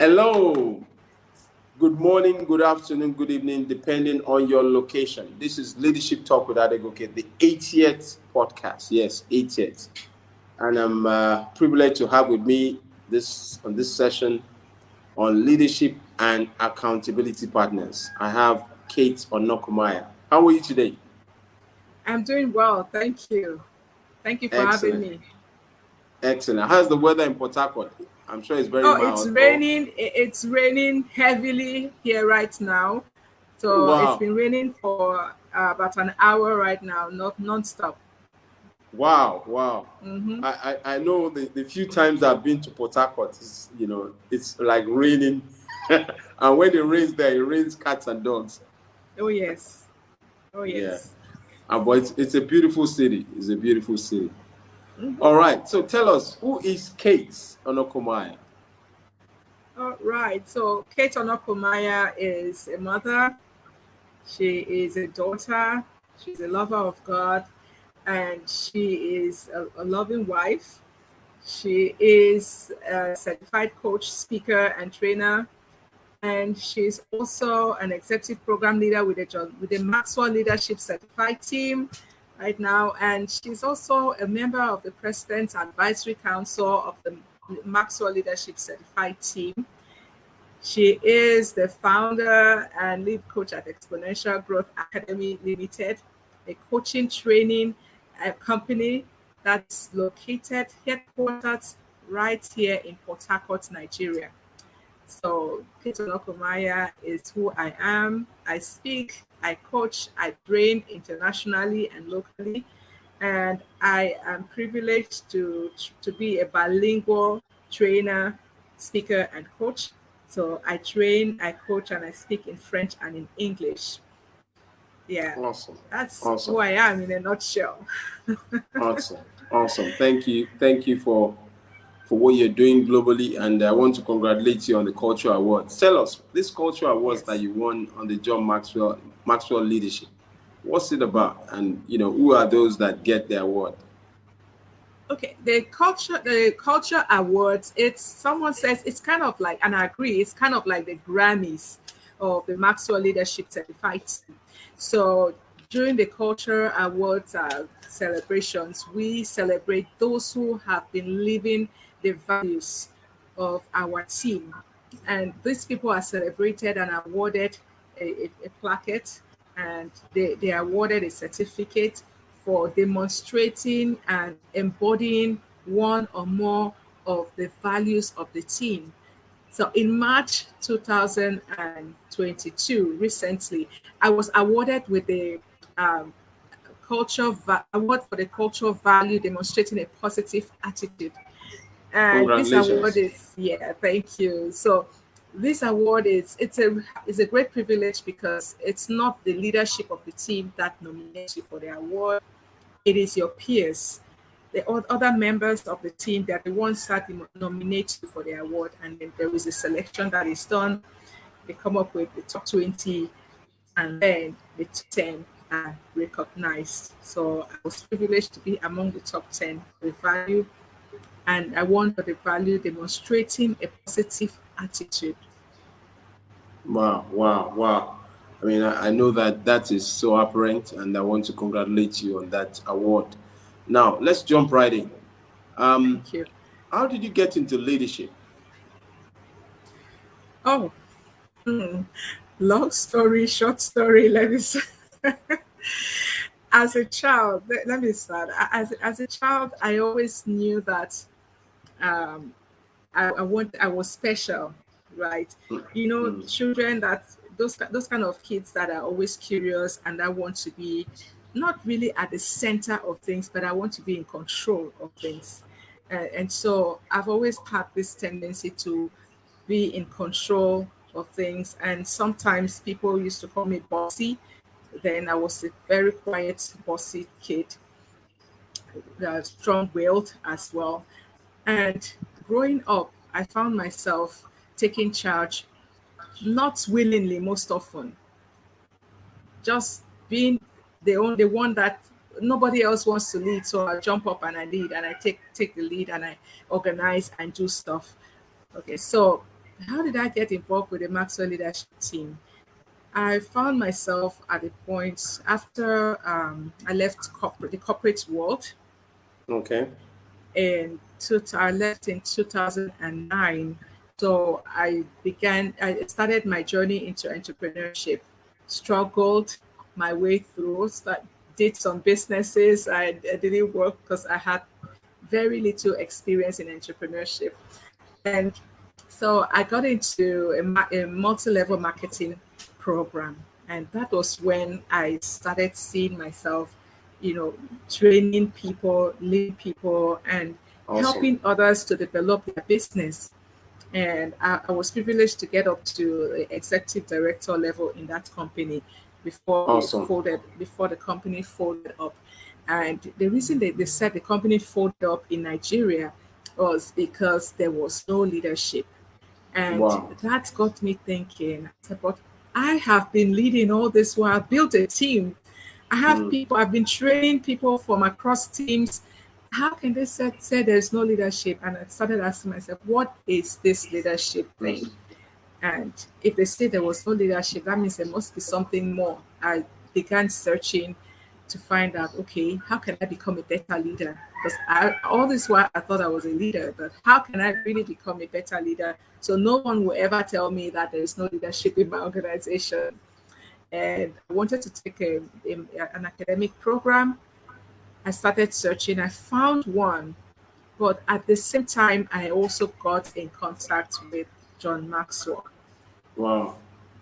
Hello, good morning, good afternoon, good evening, depending on your location. This is Leadership Talk with Adegoke, the 80th podcast. Yes, 80th. And I'm privileged to have with me on this session on leadership and accountability partners. I have Kate Onokumaya. How are you today? I'm doing well, thank you. Thank you for having Excellent. me. Excellent. How's the weather in Port Harcourt? I'm sure it's very Oh, it's mild. Oh, raining. It's raining heavily here right now. oh So it's wow. been raining for about an hour right now, not non-stop. Wow, wow. Mm-hmm. I know the few times I've been to Port Harcourt, it's like raining. And when it rains there, it rains cats and dogs. Oh yes. Oh Yeah. yes. But it's a beautiful city. It's a beautiful city. Mm-hmm. All right. So tell us, who is Kate Onokumaya? All right. So Kate Onokomaya is a mother. She is a daughter. She's a lover of God, and she is a loving wife. She is a certified coach, speaker, and trainer, and she's also an executive program leader with the Maxwell Leadership Certified team right now, and she's also a member of the President's Advisory Council of the Maxwell Leadership Certified team. She is the founder and lead coach at Exponential Growth Academy Limited, a coaching training company that's located headquarters right here in Port Harcourt, Nigeria. So Kate Onokumaya is who I am. I speak, I coach, I train internationally and locally, and I am privileged to be a bilingual trainer, speaker, and coach. So I train, I coach, and I speak in French and in English. Yeah, Awesome. that's who Awesome. I am in a nutshell. Awesome. Awesome. Thank you. Thank you for what you're doing globally, and I want to congratulate you on the Culture Awards. Tell us, this Culture Awards that Yes. you won on the John Maxwell Leadership. What's it about, and who are those that get the award? Okay, the culture awards. It's someone says it's kind of like, and I agree. It's kind of like the Grammys of the Maxwell Leadership Certified team. So during the culture awards celebrations, we celebrate those who have been living the values of our team, and these people are celebrated and awarded a plaquette, and they are awarded a certificate for demonstrating and embodying one or more of the values of the team. So in March 2022, recently, I was awarded with the um, award for the cultural value demonstrating a positive attitude. And this award Congratulations. is, yeah, thank you. So this award is a great privilege because it's not the leadership of the team that nominates you for the award. It is your peers, the other members of the team that the ones that nominate you for the award, and then there is a selection that is done. They come up with the top 20, and then the top 10 are recognized. So I was privileged to be among the top 10 with value, and I won for the value demonstrating a positive attitude. Wow, wow, wow. I mean, I know that is so apparent, and I want to congratulate you on that award. Now, let's jump right in. Um, Thank you. how did you get into leadership? Oh, long story, short story. Let me say. As a child, let me start. As a child, I always knew that um, I was special, right? You know, Mm, children that those kind of kids that are always curious and I want to be not really at the center of things, but I want to be in control of things. And so I've always had this tendency to be in control of things. And sometimes people used to call me bossy. Then I was a very quiet, bossy kid, strong-willed as well. And growing up, I found myself taking charge, not willingly most often, just being the one that nobody else wants to lead. So I jump up and I lead and I take the lead and I organize and do stuff. Okay, so how did I get involved with the Maxwell leadership team? I found myself at a point after I left the corporate world. Okay. I left in 2009. So I started my journey into entrepreneurship, struggled my way through, did some businesses. I didn't work because I had very little experience in entrepreneurship. And so I got into a multi-level marketing program. And that was when I started seeing myself, training people, leading people, and Awesome. helping others to develop their business. And I was privileged to get up to the executive director level in that company Awesome. before the company folded up. And the reason they said the company folded up in Nigeria was because there was no leadership. And Wow. that got me thinking. I said, but I have been leading all this while, I've built a team. I have Mm. people, I've been training people from across teams. How can they say there's no leadership? And I started asking myself, what is this leadership thing? Mm. And if they say there was no leadership, that means there must be something more. I began searching to find out, okay, how can I become a better leader? Because all this while I thought I was a leader, but how can I really become a better leader? So no one will ever tell me that there is no leadership in my organization. And I wanted to take an academic program. I started searching. I found one, but at the same time, I also got in contact with John Maxwell. Wow.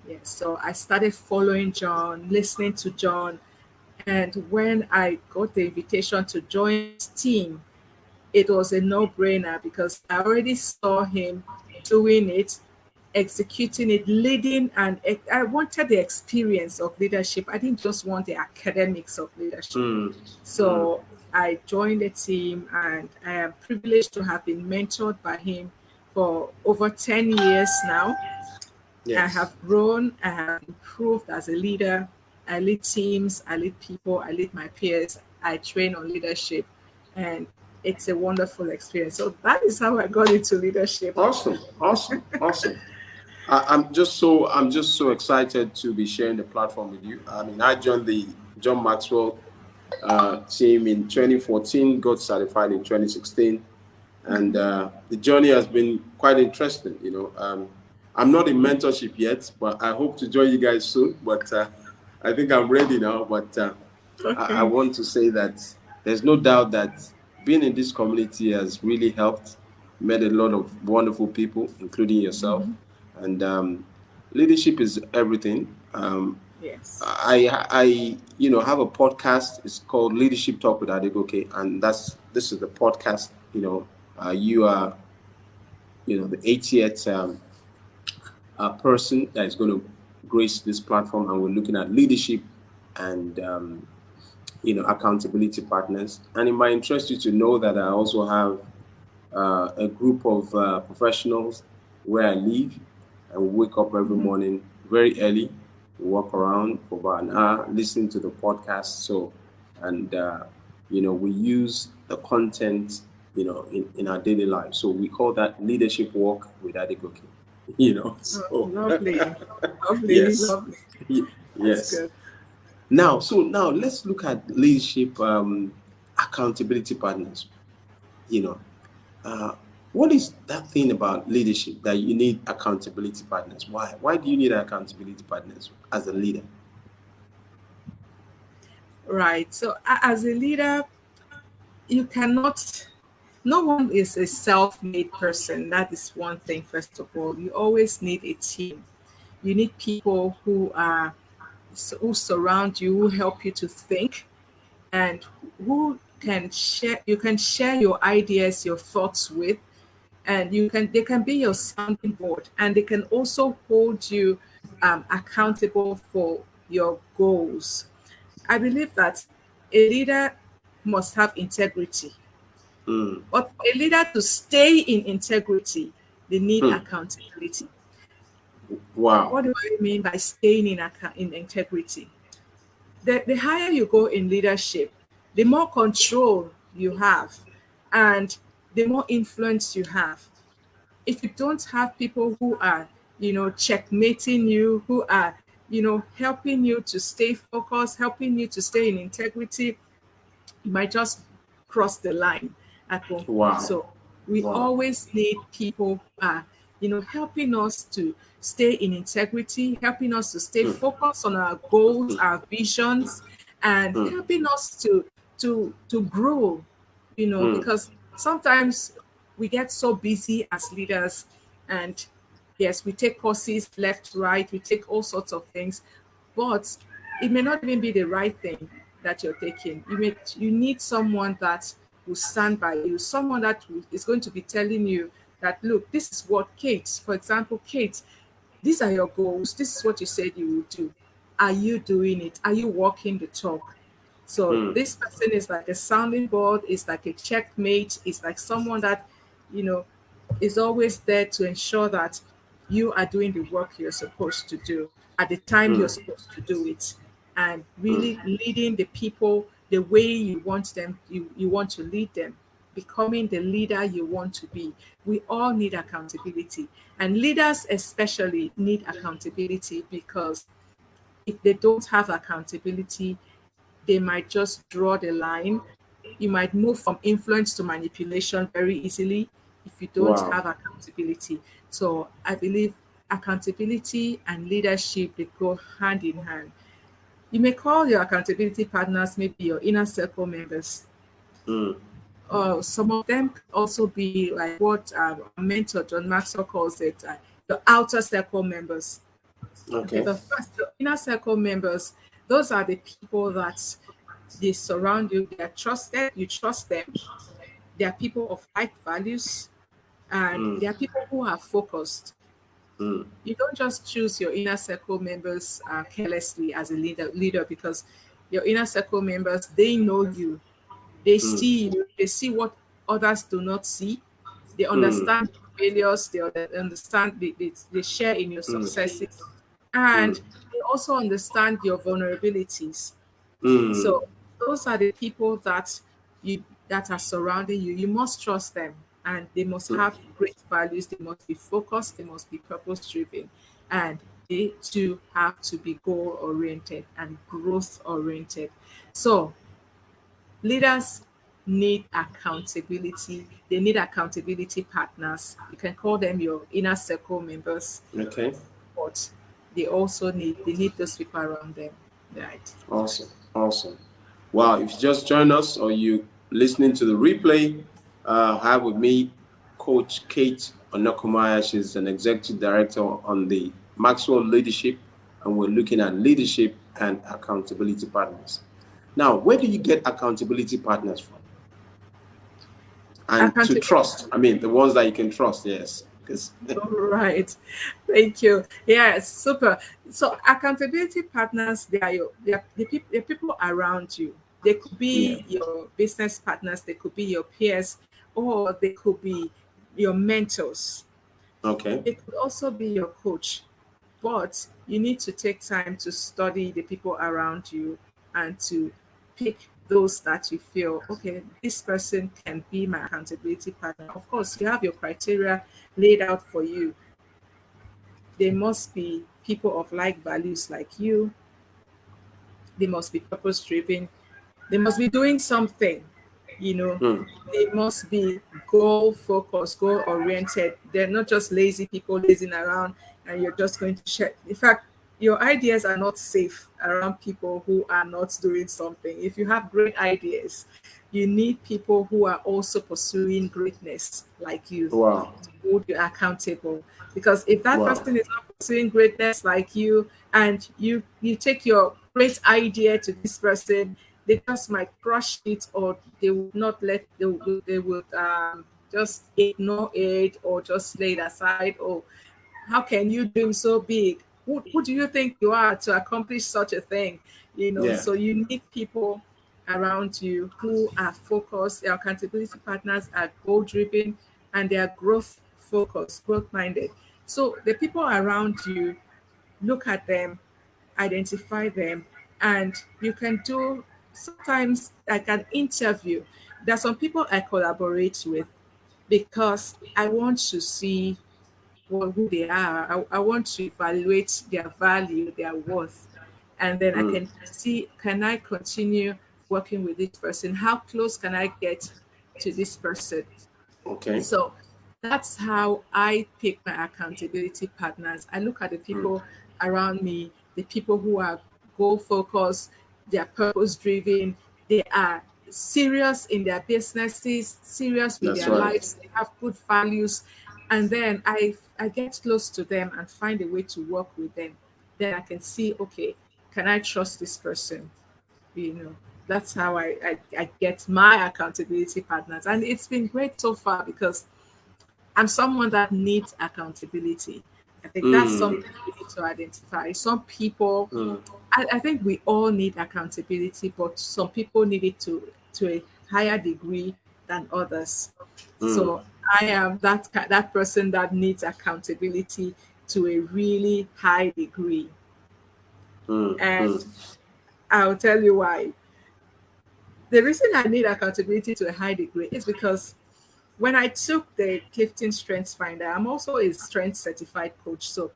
Yes, so I started following John, listening to John, and when I got the invitation to join his team, it was a no-brainer because I already saw him doing it, executing it, leading, and I wanted the experience of leadership. I didn't just want the academics of leadership. Mm. Mm. So I joined the team, and I am privileged to have been mentored by him for over 10 years now. I Yes. have grown, I have improved as a leader. I lead teams, I lead people, I lead my peers, I train on leadership, and it's a wonderful experience. So that is how I got into leadership. Awesome. Awesome. Awesome. I'm just so excited to be sharing the platform with you. I mean, I joined the John Maxwell team in 2014, got certified in 2016, and the journey has been quite interesting. I'm not in mentorship yet, but I hope to join you guys soon. But I think I'm ready now. But I Okay. want to say that there's no doubt that being in this community has really helped. Met a lot of wonderful people, including yourself, and leadership is everything. Yes. I have a podcast. It's called Leadership Talk with Adegoke, and this is the podcast. You are the 80th person that is going to grace this platform, and we're looking at leadership and accountability partners. And it might interest you to know that I also have a group of professionals where I live, and we wake up every morning very early, walk around for about an hour, listen to the podcast. And we use the content, in our daily life. So we call that leadership walk with Adegoke. Oh, So lovely. Lovely. yes, Lovely. That's yes. good. Now let's look at leadership accountability partners. You know, what is that thing about leadership that you need accountability partners? Why? Why do you need accountability partners as a leader? Right. So as a leader, you cannot, no one is a self-made person. That is one thing, first of all. You always need a team. You need people who surround you, who help you to think, and who can share, you can share your ideas, your thoughts with, and they can be your sounding board, and they can also hold you accountable for your goals. I believe that a leader must have integrity. Mm. But for a leader to stay in integrity, they need Hmm. accountability. Wow. What do I mean by staying in integrity? The higher you go in leadership, the more control you have and the more influence you have. if you don't have people who are, checkmating you, who are, helping you to stay focused, helping you to stay in integrity, you might just cross the line at one point. Wow. So we Wow. always need people who are, helping us to stay in integrity, helping us to stay Mm, focused on our goals, our visions, and mm, helping us to grow, mm, because sometimes we get so busy as leaders, and yes, we take courses left, right, we take all sorts of things, but it may not even be the right thing that you're taking. You need someone that will stand by you, someone that is going to be telling you that, look, this is what Kate, for example, Kate, these are your goals. This is what you said you would do. Are you doing it? Are you walking the talk? So mm, this person is like a sounding board, is like a checkmate, is like someone that, you know, is always there to ensure that you are doing the work you're supposed to do at the time you're mm, supposed to do it, and mm, really leading the people the way you want to lead them, becoming the leader you want to be. We all need accountability, and leaders especially need accountability, because if they don't have accountability, they might just draw the line. You might move from influence to manipulation very easily if you don't wow. have accountability. So I believe accountability and leadership, they go hand in hand. You may call your accountability partners maybe your inner circle members. Mm, Some of them could also be like what our mentor John Maxwell calls it, your outer circle members. Okay, okay. but first, the inner circle members, those are the people that they surround you. They are trusted. You trust them. They are people of like values, and Mm, they are people who are focused. mm, You don't just choose your inner circle members carelessly as a leader, because your inner circle members, they know you. They mm, see you. They see what others do not see. They mm, understand your failures. They understand. They share in your mm, successes, and mm, they also understand your vulnerabilities. mm, So those are the people that are surrounding you. You must trust them, and they must mm. have great values. They must be focused. They must be purpose driven, and they too have to be goal oriented and growth oriented. So leaders need accountability. They need accountability partners. You can call them your inner circle members, Okay. but they need those people around them. Right. Awesome. Awesome. Wow. If you just joined us or you listening to the replay, I have with me Coach Kate Onakumaya. She's an executive director on the Maxwell Leadership, and we're looking at leadership and accountability partners. Now, where do you get accountability partners from? And to Accountability. trust, I mean, the ones that you can trust, yes. Because, Right. Thank you. Yes, super. So accountability partners, they're people around you. They could yeah. be your business partners, they could be your peers, or they could be your mentors. Okay. They could also be your coach. But you need to take time to study the people around you and to pick those that you feel, okay, this person can be my accountability partner. Of course, you have your criteria laid out for you. They must be people of like values like you. They must be purpose driven. They must be doing something, you know. Mm, They must be goal focused, goal oriented. They're not just lazy people lazing around and you're just going to share. In fact, your ideas are not safe around people who are not doing something. If you have great ideas, you need people who are also pursuing greatness like you wow. to hold you accountable. Because if that Wow. person is not pursuing greatness like you, and you take your great idea to this person, they just might crush it, or they would not let they would just ignore it or just lay it aside. Or how can you dream so big? Who do you think you are to accomplish such a thing? Yeah. So you need people around you who are focused. Their accountability partners are goal driven, and they are growth focused, growth minded. So the people around you, look at them, identify them, and you can do sometimes like an interview. There are some people I collaborate with. because I want to see who they are. I want to evaluate their value, their worth, and then I can see, can I continue working with this person? How close can I get to this person? Okay. So that's how I pick my accountability partners. I look at the people around me, the people who are goal focused, they are purpose driven, they are serious in their businesses, serious with That's their right. lives, they have good values. And then I get close to them and find a way to work with them. Then I can see, okay, can I trust this person? You know, that's how I get my accountability partners. And it's been great so far because I'm someone that needs accountability. I think that's Mm, something we need to identify. Some people, mm, I think we all need accountability, but some people need it to a higher degree than others. mm, So I am that person that needs accountability to a really high degree, and mm. I'll tell you why. The reason I need accountability to a high degree is because when I took the Clifton Strengths Finder, I'm also a strength certified coach. So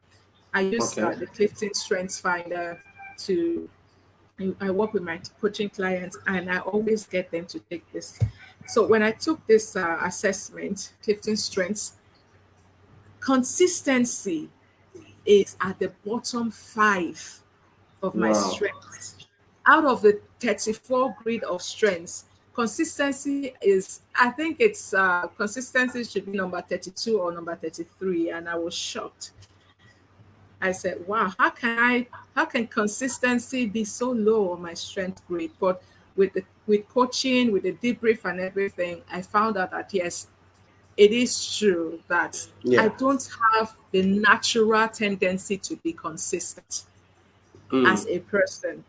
I use Okay. the Clifton Strengths Finder to, I work with my coaching clients and I always get them to take this. So when I took this assessment, Clifton Strengths, consistency is at the bottom five of my Wow. strengths. Out of the 34 grid of strengths, consistency is, I think it's consistency should be number 32 or number 33. And I was shocked. I said, wow, how can consistency be so low on my strength grade? But with coaching, with the debrief and everything, I found out that yes, it is true that I Yeah. don't have the natural tendency to be consistent Mm, as a person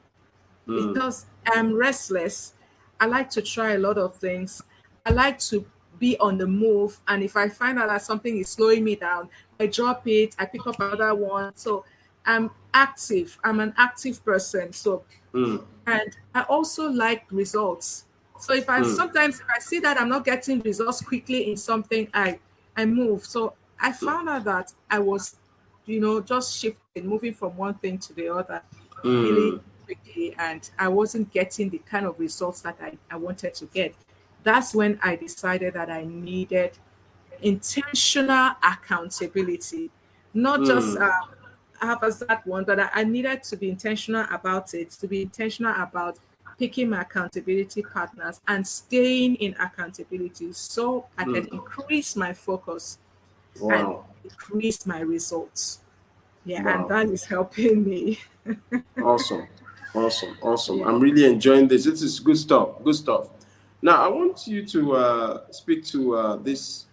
mm, because I'm restless. I like to try a lot of things. I like to be on the move. And if I find out that something is slowing me down, I drop it, I pick up another one. So I'm active. I'm an active person. So, mm, and I also like results. So if I mm, sometimes if I see that I'm not getting results quickly in something, I move. So I found out that I was, just shifting, moving from one thing to the other really mm. quickly, and I wasn't getting the kind of results that I wanted to get. That's when I decided that I needed intentional accountability, not just Mm. have as that one, but I needed to be intentional about it, to be intentional about picking my accountability partners and staying in accountability so I can increase my focus and Wow. increase my results. Yeah, and Wow. that is helping me. Awesome. Awesome. Awesome. Yeah. I'm really enjoying this. This is good stuff. Good stuff. Now, I want you to speak to this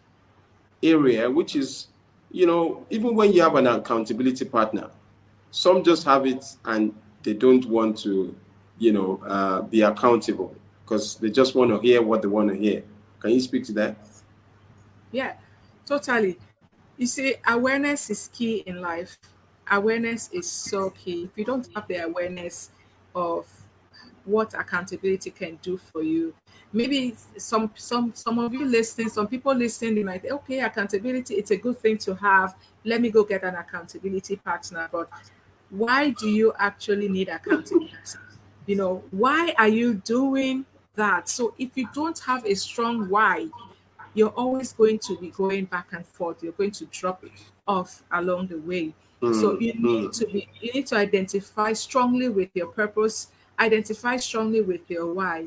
area, which is, even when you have an accountability partner, some just have it and they don't want to, be accountable because they just want to hear what they want to hear. Can you speak to that? Yeah, totally. You see, awareness is key in life. Awareness is so key. If you don't have the awareness of what accountability can do for you, maybe some of you listening, some people listening, they might, okay, accountability, it's a good thing to have. Let me go get an accountability partner. But why do you actually need accountability? Why are you doing that? So if you don't have a strong why, you're always going to be going back and forth. You're going to drop off along the way. So Mm, mm, you need to identify strongly with your purpose, identify strongly with your why.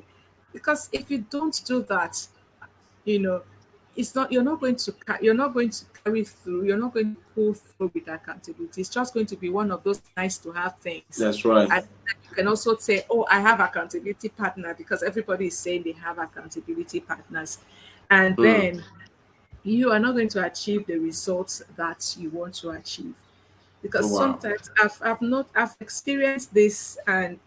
Because if you don't do that, you know, it's not you're not going to carry through, you're not going to pull through with accountability. It's just going to be one of those nice to have things. that's right. And you can also say, oh, I have accountability partner because everybody is saying they have accountability partners. And Mm, then you are not going to achieve the results that you want to achieve. Because wow. sometimes I've experienced this, and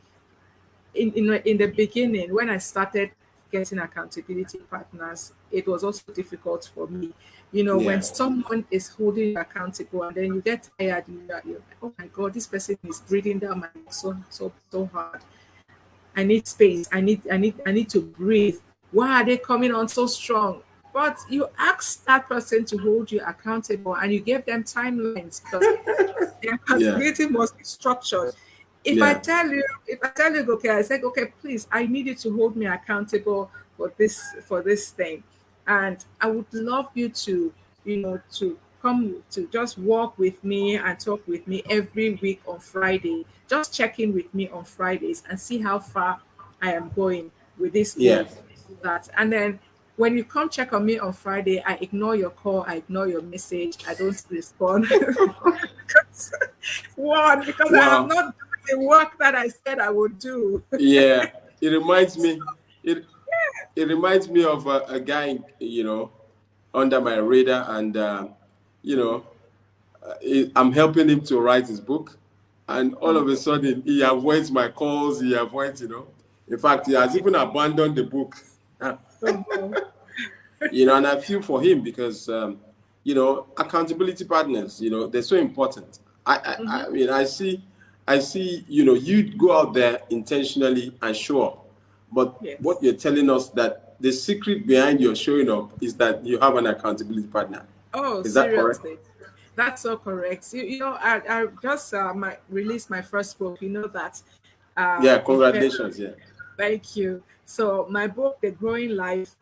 in the beginning when I started getting accountability partners, it was also difficult for me. When Yeah. someone is holding you accountable and then you get tired, you're like, oh my god, this person is breathing down my neck so hard. I need space. I need to breathe. Why are they coming on so strong? But you ask that person to hold you accountable, and you give them timelines because the Yeah. accountability must be structured. Yeah. If I tell you, okay, I said, okay, please, I need you to hold me accountable for this thing, and I would love you to, to come to just walk with me and talk with me every week on Friday. Just check in with me on Fridays and see how far I am going with this Yeah. goal. That, and then when you come check on me on Friday, I ignore your call, I ignore your message, I don't respond. because, one, because I have Wow. not done the work that I said I would do. Yeah. It reminds me. It reminds me of a guy, under my radar, and you know, I'm helping him to write his book, and all of a sudden he avoids my calls. He avoids, In fact, he has even abandoned the book. Oh, no. And I feel for him because accountability partners, they're so important. I mean, I see, you go out there intentionally and show up, but Yes. what you're telling us that the secret behind your showing up is that you have an accountability partner. Oh, Is that correct? seriously. That's so correct. I just released my first book. You know that. Yeah, In February. congratulations. Yeah. Thank you. So my book, The Growing Life,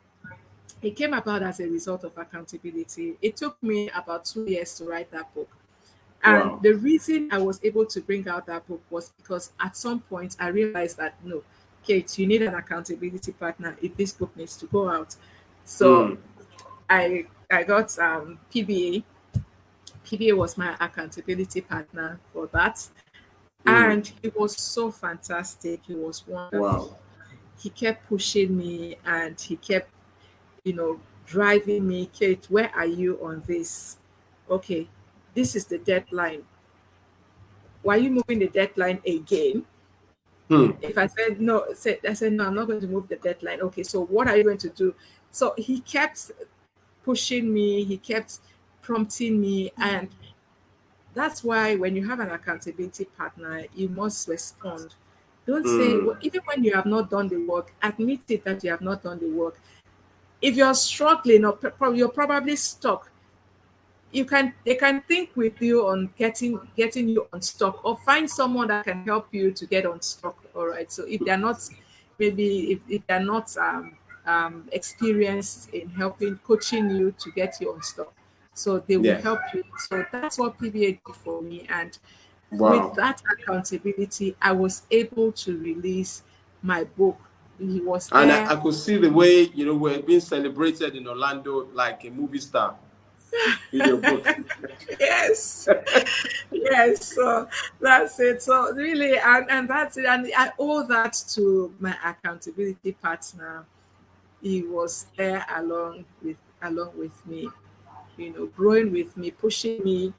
it came about as a result of accountability. It took me about 2 years to write that book. And Wow. the reason I was able to bring out that book was because at some point I realized that no, Kate, you need an accountability partner if this book needs to go out. So Mm, I got PBA. PBA was my accountability partner for that. mm, And he was so fantastic. He was wonderful. wow. He kept pushing me and he kept, driving me. Kate, where are you on this? Okay, this is the deadline. Why are you moving the deadline again? Hmm. If I said no, I said no, I'm not going to move the deadline. Okay, so what are you going to do? So he kept pushing me, he kept prompting me, and that's why when you have an accountability partner, you must respond. Don't say, Mm, well, even when you have not done the work, admit it that you have not done the work. If you're struggling or you're probably stuck, they can think with you on getting you unstuck, or find someone that can help you to get unstuck. All right. So if they're not, maybe if they're not experienced in helping coaching you to get you unstuck, so they will yeah. help you. So that's what PBA did for me, and with Wow. that accountability, I was able to release my book. He was And there. I could see the way, we're being celebrated in Orlando like a movie star in your book. Yes. Yes, so that's it. So really, and that's it. And I owe that to my accountability partner. He was there along with me, growing with me, pushing me,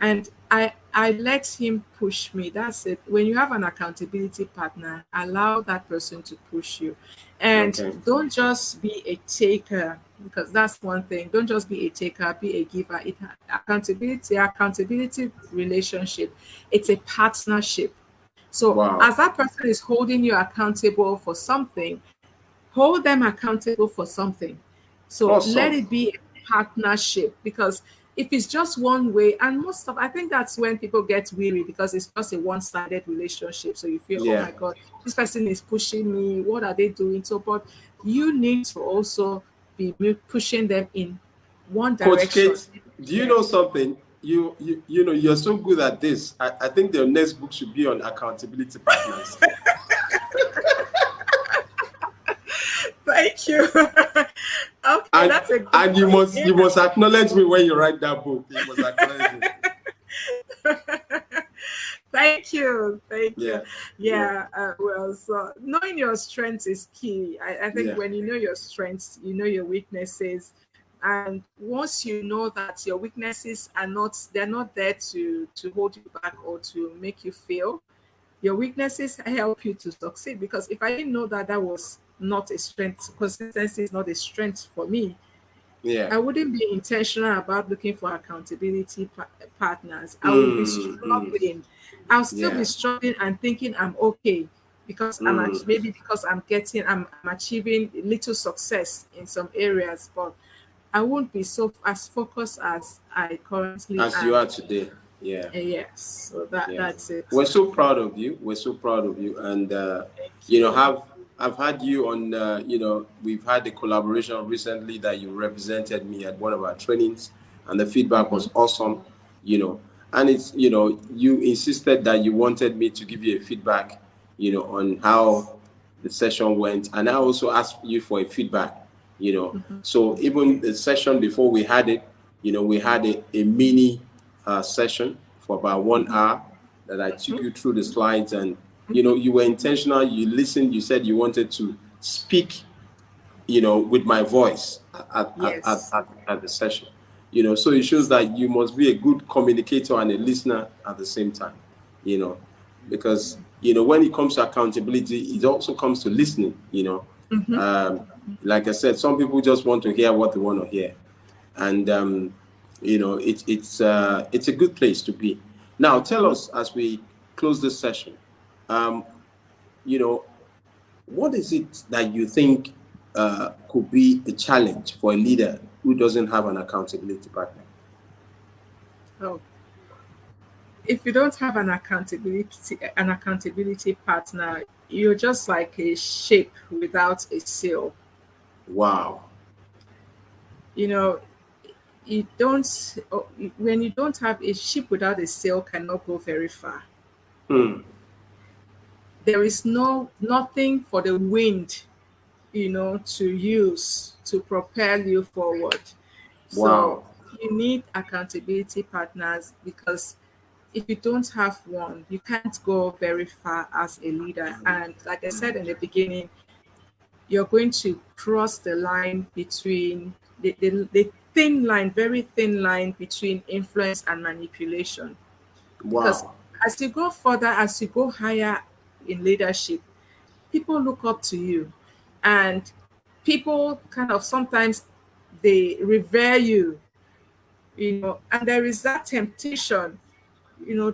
and I let him push me. That's it. When you have an accountability partner, allow that person to push you, and Okay. don't just be a taker, because that's one thing. Don't just be a taker, be a giver. Accountability relationship, it's a partnership. So Wow. as that person is holding you accountable for something, hold them accountable for something. So let Awesome. it be a partnership, because if it's just one way, and I think that's when people get weary, because it's just a one-sided relationship. So you feel, oh Yeah. my God, this person is pushing me. What are they doing? So, but you need to also be pushing them in one Coach direction. Kate, do you Yeah. know something? You're so good at this. I think your next book should be on accountability partners. Thank you. Okay, and that's a good and you one. must you must acknowledge me when you write that book. You must acknowledge me. Thank you. Thank you. Yeah. Yeah. Yeah. Well, so knowing your strengths is key. I think Yeah. when you know your strengths, you know your weaknesses. And once you know that your weaknesses they're not there to hold you back or to make you fail, your weaknesses help you to succeed. Because if I didn't know that that was not a strength, consistency is not a strength for me, Yeah. I wouldn't be intentional about looking for accountability partners. I would be Mm, mm, struggling. I'll still be yeah. struggling and thinking I'm okay, because Mm, maybe because I'm achieving little success in some areas, but I won't be so as focused as I currently As you am. are today. Yeah. Yes, so Yeah. that's it. We're so proud of you. We're so proud of you. And, Thank you know, you. I've had you on, we've had a collaboration recently that you represented me at one of our trainings, and the feedback was awesome, and it's, you insisted that you wanted me to give you a feedback, on how the session went. And I also asked you for a feedback, So even the session before we had it, we had a mini session for about 1 hour that I took you through the slides, and you were intentional. You listened. You said you wanted to speak, with my voice Yes. at the session. So it shows that you must be a good communicator and a listener at the same time. Because when it comes to accountability, it also comes to listening. Um, like I said, some people just want to hear what they want to hear, and it's a good place to be. Now, tell us as we close this session, um, you know, what is it that you think could be a challenge for a leader who doesn't have an accountability partner? Oh, if you don't have an accountability partner, you're just like a ship without a sail. Wow. You know, you don't when you don't have a ship without a sail cannot go very far. Hmm. There is nothing for the wind, to use to propel you forward. So Wow. you need accountability partners, because if you don't have one, you can't go very far as a leader. And like I said in the beginning, you're going to cross the line between the thin line, very thin line between influence and manipulation. Because Wow. as you go further, as you go higher in leadership, people look up to you, and people kind of sometimes they revere you, and there is that temptation,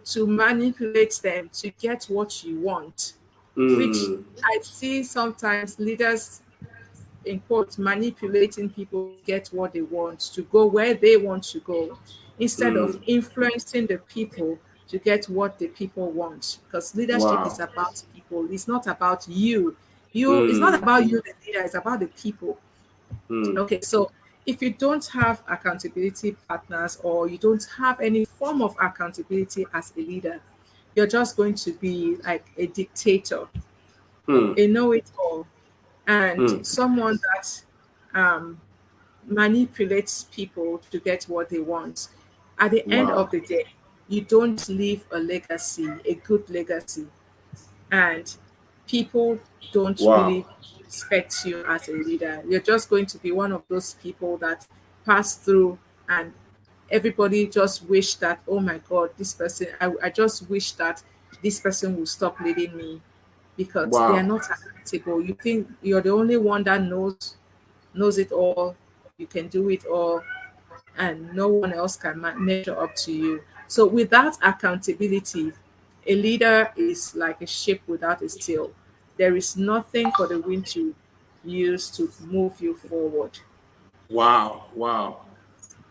to manipulate them to get what you want, which Hmm. I see sometimes leaders, in quotes, manipulating people to get what they want, to go where they want to go, instead Hmm. of influencing the people to get what the people want. Because leadership is Wow. about people, it's not about you. It's not Hmm. about you, the leader, it's about the people. Hmm. Okay, so if you don't have accountability partners, or you don't have any form of accountability as a leader, you're just going to be like a dictator, Hmm. a know it all, and Hmm. someone that um, manipulates people to get what they want. At the end of Wow. the day, you don't leave a legacy, a good legacy, and people don't Wow. really respect you as a leader. You're just going to be one of those people that pass through, and everybody just wish that, oh my God, this person, I just wish that this person will stop leading me, because they are Wow. not accountable. You think you're the only one that knows it all, you can do it all, and no one else can measure up to you. So without accountability, a leader is like a ship without a sail. There is nothing for the wind to use to move you forward. Wow. Wow.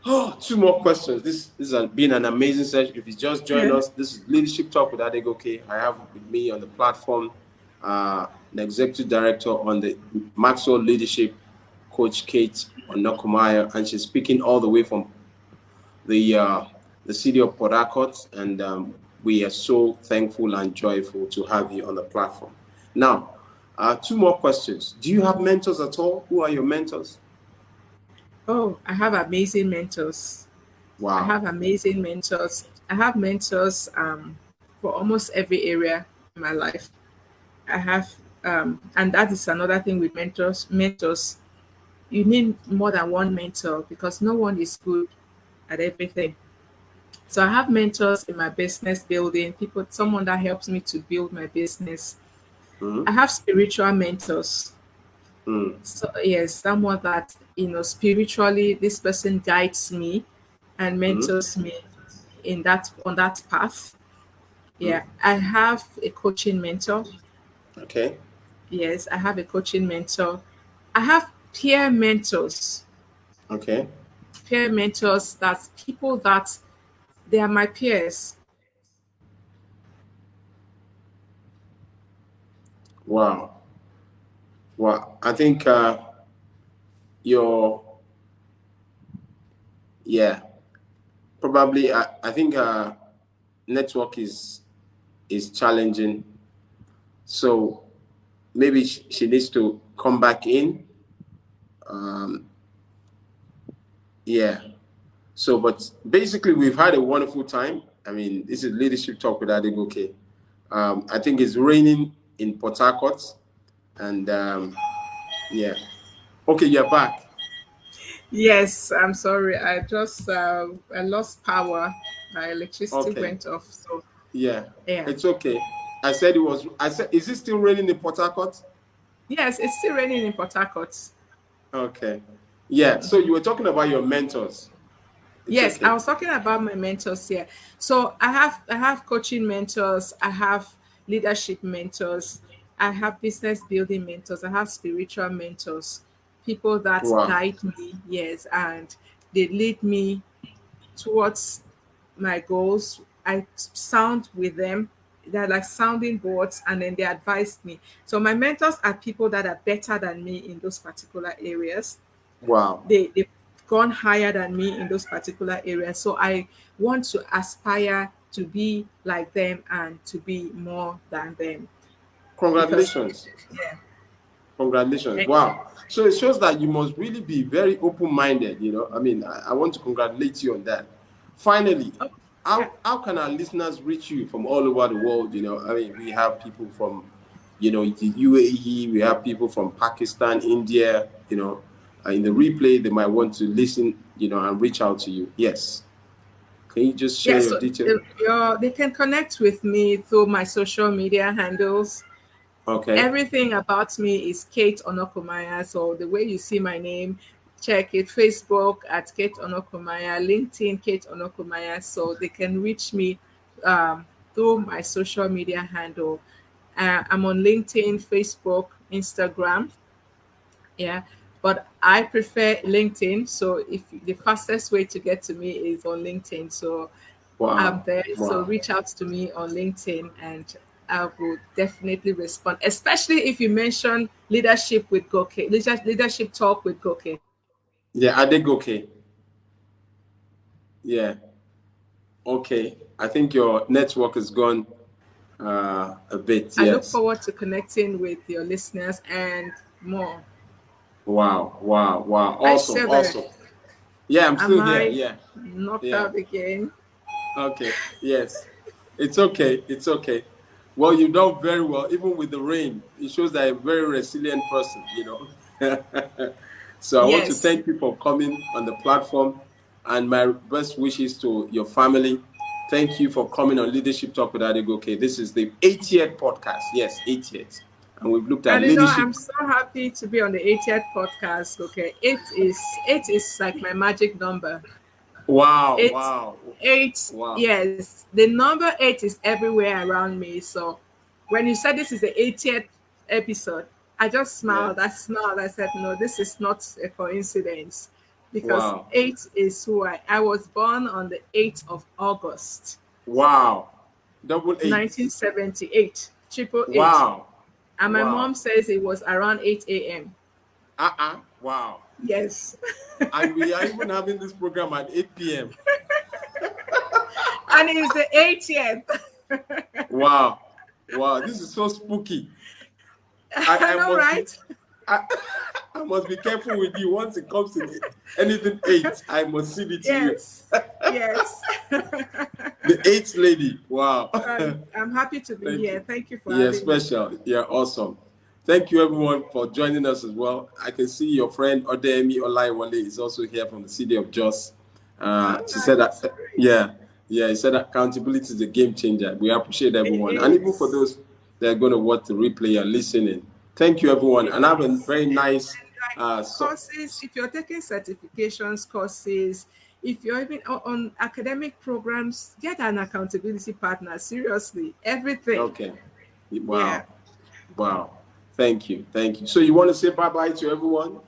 Oh, two more questions. This has been an amazing session. If you just joined Yeah. us, this is Leadership Talk with Adegoke. I have with me on the platform the executive director on the Maxwell Leadership, Coach Kate Onokumaya, and she's speaking all the way from the uh, the city of Port Harcourt, and we are so thankful and joyful to have you on the platform. Now, two more questions. Do you have mentors at all? Who are your mentors? Oh, I have amazing mentors. I Wow. have amazing mentors. I have mentors for almost every area in my life. I have, and that is another thing with mentors. Mentors, you need more than one mentor, because no one is good at everything. So I have mentors in my business building, people, someone that helps me to build my business. Mm-hmm. I have spiritual mentors. Mm-hmm. So yes, someone that, spiritually, this person guides me and mentors me in that on that path. Yeah, Mm-hmm. I have a coaching mentor. Okay. Yes, I have a coaching mentor. I have peer mentors. Okay. Peer mentors, that's people that they are my peers. Wow. Wow. I think your yeah, probably I think network is challenging. So maybe she needs to come back in. Um, yeah. So, but basically, we've had a wonderful time. I mean, this is Leadership Talk with Adegoke. I think it's raining in Port Harcourt, and yeah. Okay, you're back. Yes, I'm sorry. I lost power. My electricity Okay, went off. So yeah, yeah. it's okay. I said it was. I said, is it still raining in Port Harcourt? Yes, it's still raining in Port Harcourt. Okay, yeah. So you were talking about your mentors. It's Yes, I okay. was talking about my mentors here. So I have coaching mentors, I have leadership mentors, I have business building mentors, I have spiritual mentors, people that Wow, guide me, yes, and they lead me towards my goals. I sound with them. They're like sounding boards, and then they advise me. So my mentors are people that are better than me in those particular areas. wow. They've gone higher than me in those particular areas. So I want to aspire to be like them and to be more than them. Because Congratulations. yeah, Congratulations. thank you. Wow. So it shows that you must really be very open-minded, you know. I mean, I want to congratulate you on that. Finally, Oh, yeah. how can our listeners reach you from all over the world? You know, I mean, we have people from, you know, the UAE, we have people from Pakistan, India, you know, in the replay, they might want to listen, you know, and reach out to you. Yes. Can you just share Yeah, your so details? they can connect with me through my social media handles. Okay. Everything about me is Kate Onokomaya. So the way you see my name, check it. Facebook at Kate Onokomaya, LinkedIn Kate Onokomaya. So they can reach me through my social media handle. I'm on LinkedIn, Facebook, Instagram. Yeah, but I prefer LinkedIn. So if the fastest way to get to me is on LinkedIn. So I'm Wow. there. So Wow. reach out to me on LinkedIn and I will definitely respond, especially if you mention leadership with Goke, leadership talk with Goke. Yeah, Adegoke. Yeah. Okay. I think your network is gone a bit. I look Yes. forward to connecting with your listeners and more. Wow. Wow. Wow. Hi, Awesome. Sever. Awesome. Yeah, I'm Am still here. I Yeah. knocked Yeah. out again? Okay. Yes. It's okay. It's okay. Well, you've done very well, even with the rain. It shows that you're a very resilient person, you know. So I want to Yes. thank you for coming on the platform and my best wishes to your family. Thank you for coming on Leadership Talk with Adegoke. This is the 80th podcast. Yes, 80th. And we've looked at And you know, leadership. I'm so happy to be on the 80th podcast. Okay, eight is like my magic number. Wow, Eight, wow, eight. wow. Yes, the number eight is everywhere around me. So when you said this is the 80th episode, I just Yeah. smiled. I smiled. I said, no, this is not a coincidence, because Wow. eight is who I was born on the 8th of August, Wow. Double eight. 1978, triple eight, Wow. and my Wow. mom says it was around 8 a.m. Wow. Yes. And we are even having this program at 8 p.m. And it's the 80th. Wow. Wow. This is so spooky. I I know, must be right? I, I must be careful with you once it comes to anything eight. I must see it to you. Yes. Yes. The eighth lady. Wow. I'm happy to be Thank here. you. Thank you for Yeah, having me. special. Yeah, awesome. Thank you everyone for joining us as well. I can see your friend Odemi Olaiwale is also here from the city of Jos. Oh, She said that, nice. Great. yeah, he said that accountability is a game changer. We appreciate It everyone. And even for is. those that are going to watch the replay or listening, thank you everyone. It And have a is. very nice, Like courses, if you're taking certifications courses, if you're even on academic programs, get an accountability partner. Seriously, everything. okay. Yeah. Wow. Wow. Thank you. Thank you. So you want to say bye-bye to everyone?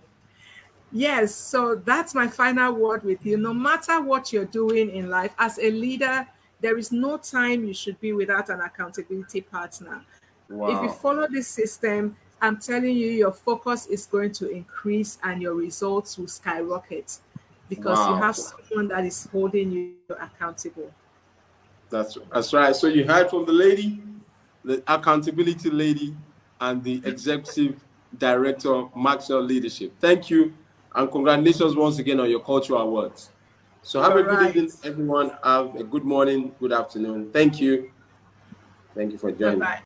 Yes, so that's my final word with you. No matter what you're doing in life, as a leader, there is no time you should be without an accountability partner. If you Wow. follow this system, I'm telling you, your focus is going to increase and your results will skyrocket because you Wow. have someone that is holding you accountable. That's right. So you heard from the lady, the accountability lady, and the executive director, Maxwell Leadership. Thank you, and congratulations once again on your cultural awards. So have All a good right. evening, everyone. Have a good morning, good afternoon. Thank you. Thank you for Bye joining. bye.